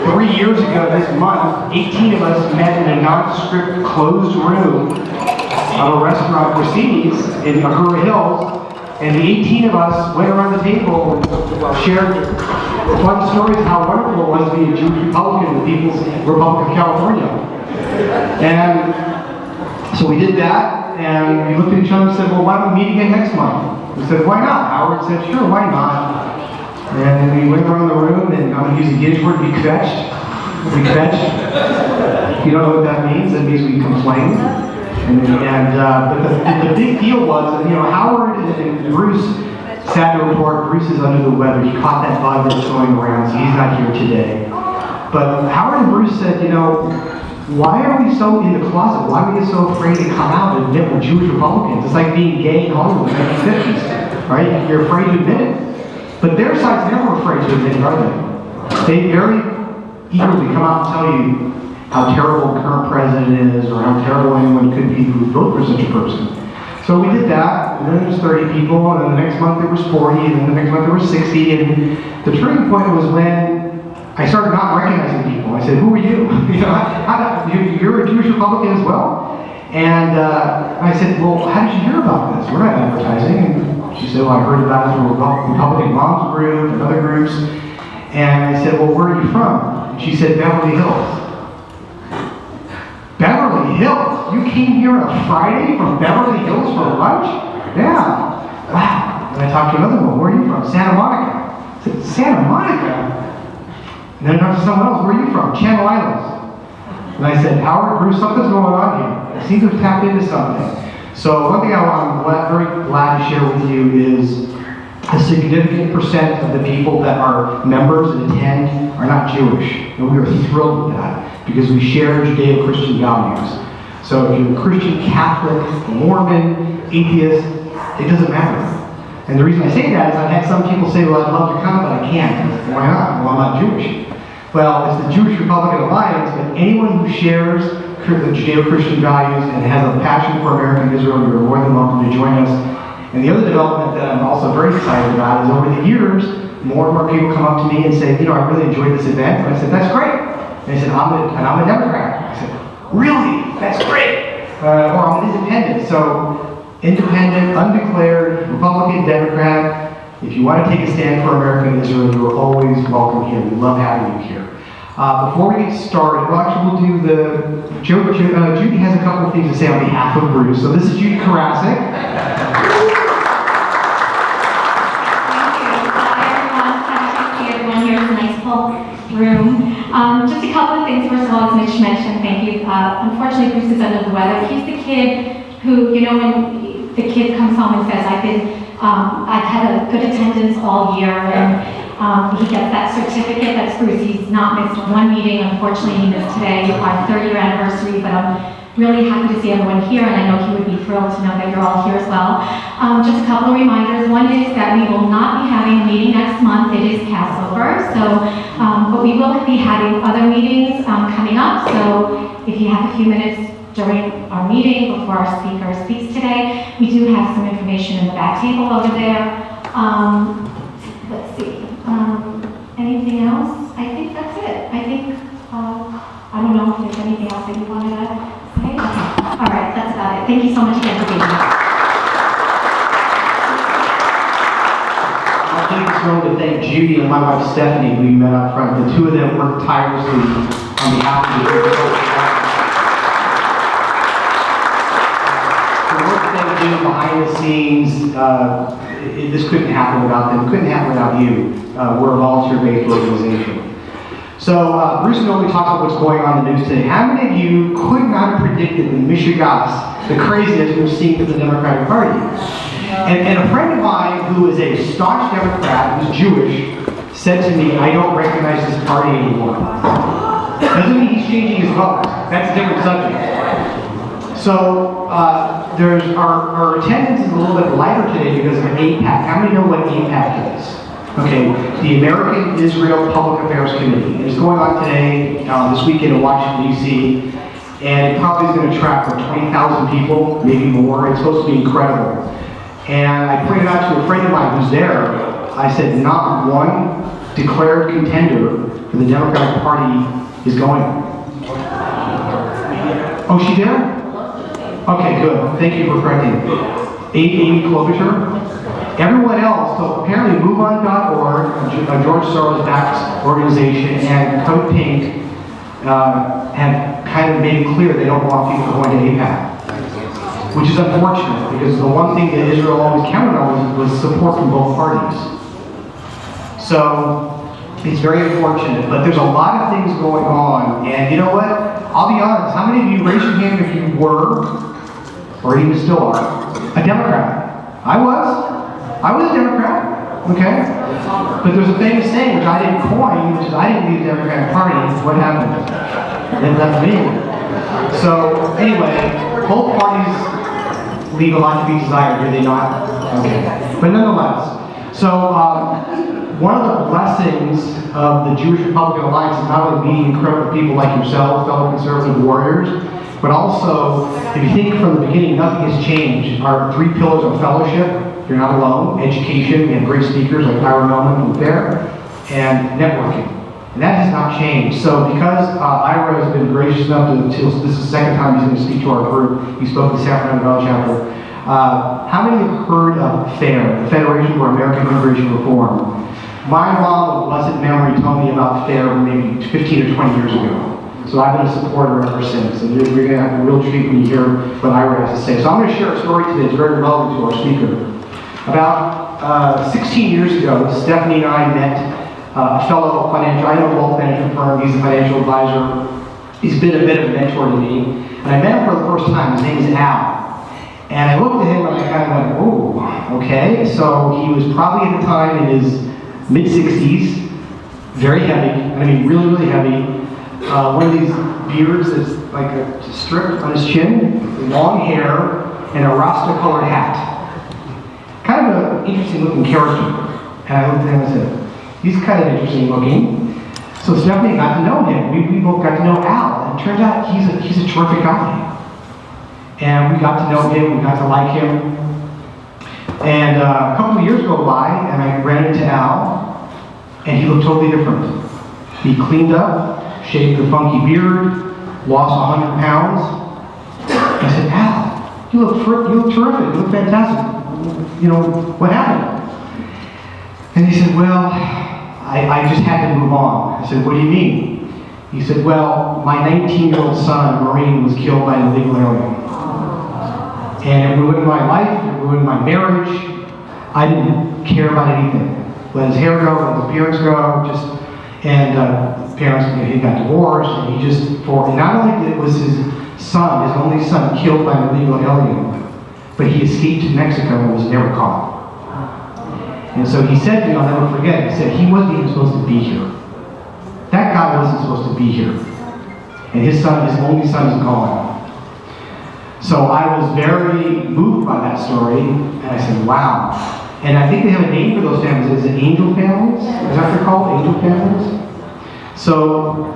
3 years ago this month, 18 of us met in a nondescript closed room of a restaurant overseas in Hurry Hills, and the 18 of us went around the table and shared fun stories of how wonderful it was to be a Jewish Republican in the People's Republic of California. And so we did that, and we looked at each other and said, well, why don't we meet again next month? We said, why not? Howard said, sure, why not? And we went around the room, and I'm going to use the Yiddish word, we kvetched. We kvetched. If you don't know what that means, it means we complained. But the big deal was, Howard and Bruce, sad to report, Bruce is under the weather. He caught that bug that's going around, so he's not here today. But Howard and Bruce said, why are we so in the closet? Why are we so afraid to come out and admit we're Jewish Republicans? It's like being gay in Hollywood in the 1950s, right? You're afraid to admit it. But their side's never afraid to admit it, are they? They very eagerly come out and tell you how terrible the current president is, or how terrible anyone could be who would vote for such a person. So we did that, and then there was 30 people, and then the next month there was 40, and then the next month there was 60, and the turning point was when I started not recognizing people. I said, who are you? You're a Jewish Republican as well? And I said, well, how did you hear about this? We're not advertising. And she said, well, I heard about it from a Republican Moms group and other groups. And I said, well, where are you from? And she said, Beverly Hills. Beverly Hills? You came here on a Friday from Beverly Hills for lunch? Yeah. Wow. And I talked to another one. Where are you from? Santa Monica. I said, Santa Monica? And then I talked to someone else. Where are you from? Channel Islands. And I said, Howard, Bruce, something's going on here. I seem to have tapped into something. So one thing I'm very glad to share with you is a significant percent of the people that are members and attend are not Jewish. And we are thrilled with that because we share Judeo-Christian values. So if you're a Christian, Catholic, Mormon, atheist, it doesn't matter. And the reason I say that is I've had some people say, well, I'd love to come, but I can't. Why not? Well, I'm not Jewish. Well, it's the Jewish Republican Alliance, but anyone who shares the Judeo-Christian values and has a passion for American Israel, you're more than welcome to join us. And the other development that I'm also very excited about is over the years, more and more people come up to me and say, I really enjoyed this event. And I said, that's great. And they said, I'm a Democrat. I said, really? That's great. Or I'm an independent. So, independent, undeclared, Republican, Democrat. If you want to take a stand for American Israel, you're always welcome here. We love having you here. Before we get started, we'll do Judy has a couple of things to say on behalf of Bruce. So this is Judy Karasik. Thank you. Hi everyone here. It's a nice full room. Just a couple of things. First of all, as Mitch mentioned, thank you. Unfortunately, Bruce is under the weather. He's the kid who, when the kid comes home and says, I've had a good attendance all year, and he gets that certificate. That's Bruce. He's not missed one meeting. Unfortunately, he missed today, our 30-year anniversary, but I'm really happy to see everyone here, and I know he would be thrilled to know that you're all here as well. Just a couple of reminders. One is that we will not be having a meeting next month. It is Passover, but we will be having other meetings coming up, so if you have a few minutes during our meeting, before our speaker speaks today, we do have some information in the back table over there. Let's see. Anything else? I think that's it. I don't know if there's anything else that you wanted to say. All right, that's about it. Thank you so much again for being here. I'll take this moment to thank Judy and my wife Stephanie, who you met up front. The two of them worked tirelessly on behalf of the work they do behind the scenes, this couldn't happen without them. It couldn't happen without you. We're a volunteer-based organization. So Bruce normally talks about what's going on in the news today. How many of you could not have predicted the mishigas, the craziness we're seeing with the Democratic Party? And a friend of mine who is a staunch Democrat, who's Jewish, said to me, I don't recognize this party anymore. Doesn't mean he's changing his vote. That's a different subject. So our attendance is a little bit lighter today because of AIPAC. How many know what AIPAC is? Okay, the American Israel Public Affairs Committee. It's going on today, this weekend in Washington, D.C., and it probably is going to attract 20,000 people, maybe more. It's supposed to be incredible. And I pointed out to a friend of mine who's there, I said, not one declared contender for the Democratic Party is going. Oh, she did? Okay, good. Thank you for correcting. Amy Klobuchar. Everyone else, so apparently MoveOn.org, George Soros-backed organization, and Code Pink have kind of made it clear they don't want people going to AIPAC, which is unfortunate because the one thing that Israel always counted on was support from both parties. So it's very unfortunate, but there's a lot of things going on, and you know what? I'll be honest, how many of you raise your hand if you were, or even still are, a Democrat? I was a Democrat, okay? But there's a famous saying, which I didn't coin, which is I didn't leave the Democratic Party. What happened? They left me. So anyway, both parties leave a lot to be desired, do they not? Okay. But nonetheless, so one of the blessings of the Jewish Republican Alliance is not only meeting incredible people like yourselves, fellow conservative warriors, but also, if you think from the beginning, nothing has changed. Our 3 pillars of fellowship, you're not alone, education, we have great speakers like Ira Melman there, and networking. And that has not changed. So because Ira has been gracious enough to this is the second time he's going to speak to our group, he spoke at the Sacramento Valley chapter. How many have heard of FAIR, the Federation for American Immigration Reform? My mom of blessed memory told me about FAIR maybe 15 or 20 years ago. So I've been a supporter ever since. And you're going to have a real treat when you hear what Ira has to say. So I'm going to share a story today that's very relevant to our speaker. About 16 years ago, Stephanie and I met a fellow financial, I know a wealth management firm, he's a financial advisor. He's been a bit of a mentor to me. And I met him for the first time, his name is Al. And I looked at him and I kind of went, oh, okay. So he was probably at the time in his mid-60s, very heavy, I mean really, really heavy. One of these beards that's like a strip on his chin, long hair, and a Rasta-colored hat. Kind of an interesting looking character. And I looked at him and said, he's kind of interesting looking. So Stephanie got to know him. We both got to know Al. And it turns out he's a terrific guy. And we got to know him, we got to like him. And a couple of years go by, and I ran into Al, and he looked totally different. He cleaned up, shaved the funky beard, lost 100 pounds. I said, Al, you look terrific, you look fantastic. You know, what happened? And he said, well, I just had to move on. I said, what do you mean? He said, well, my 19-year-old son, a Marine, was killed by an illegal alien. And it ruined my life, it ruined my marriage. I didn't care about anything. Let his hair go, let his appearance go, his parents, he got divorced, and he just, and not only was his son, his only son, killed by an illegal alien, but he escaped to Mexico and was never caught. And so he said to me, I'll never forget, he said, he wasn't even supposed to be here. That guy wasn't supposed to be here. And his only son is gone. So I was very moved by that story, and I said, wow. And I think they have a name for those families. Is it angel families? Is that what they're called, angel families? So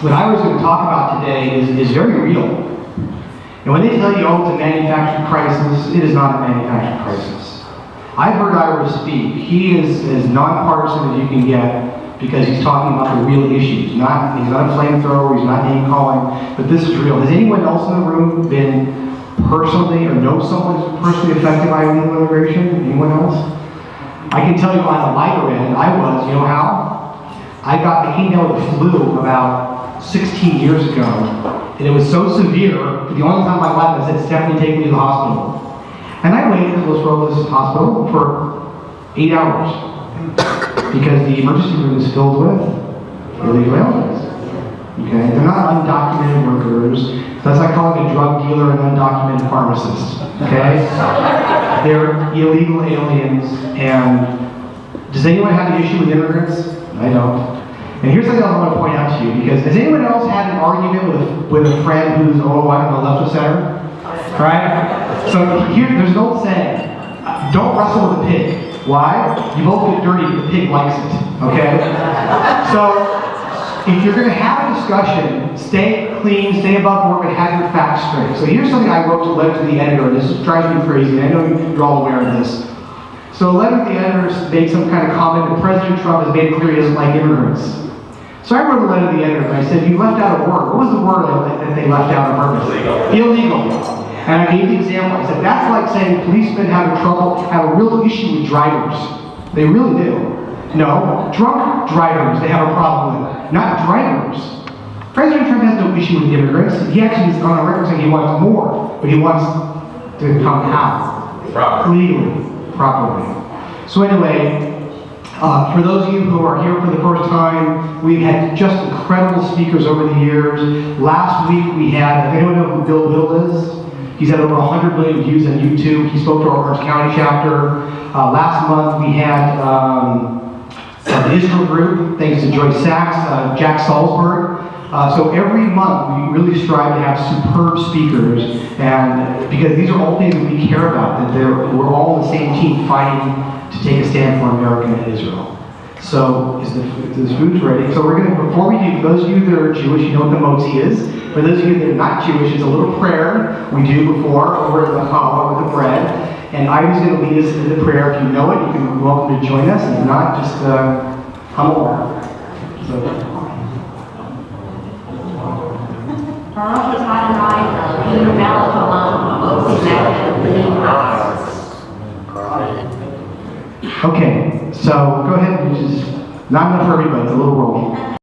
what I was going to talk about today is very real. And when they tell you, oh, it's a manufactured crisis, it is not a manufactured crisis. I've heard Ira speak. He is as nonpartisan as you can get because he's talking about the real issues. He's not a flamethrower, he's not name calling, but this is real. Has anyone else in the room been personally or know someone who's personally affected by illegal immigration? Anyone else? I can tell you on the lighter end, I was, you know how? I came down with the flu about 16 years ago, and it was so severe, for the only time in my life I said, Stephanie, take me to the hospital. And I waited at Los Robles Hospital for 8 hours, because the emergency room is filled with illegal aliens. Okay? They're not undocumented workers. That's like calling a drug dealer an undocumented pharmacist. Okay? They're illegal aliens, and does anyone have an issue with immigrants? I don't. And here's something I want to point out to you, because has anyone else had an argument with a friend who's, left of center? Right? So there's an old saying, don't wrestle with a pig. Why? You both get dirty, but the pig likes it. Okay? So if you're going to have a discussion, stay clean, stay above board, but have your facts straight. So here's something I wrote to letter to the editor, and this drives me crazy, and I know you're all aware of this. So a letter to the editors made some kind of comment that President Trump has made it clear he doesn't like immigrants. So I wrote a letter to the editor and I said, you left out a word. What was the word that they left out on purpose? Illegal. And I gave the example. I said, that's like saying policemen have a real issue with drivers. They really do. No, drunk drivers they have a problem with, not drivers. President Trump has no issue with immigrants. He actually is on a record saying he wants more, but he wants to come out legally, properly. So anyway, for those of you who are here for the first time, we've had just incredible speakers over the years. Last week we had, if anyone know who Bill Bill is? He's had over 100 million views on YouTube. He spoke to our Orange County chapter. Last month we had the Israel group, thanks to Joyce Sachs, Jack Salzberg. So every month we really strive to have superb speakers, and because these are all things that we care about, that we're all on the same team fighting to take a stand for America and Israel. So is the food's ready? So we're going to, before we do, for those of you that are Jewish, you know what the motzi is. For those of you that are not Jewish, it's a little prayer we do before over the challah with the bread. And I was going to lead us in the prayer. If you know it, you can be welcome to join us. If not, just come along. So. Okay, so go ahead and just, not enough for everybody, it's a little roll.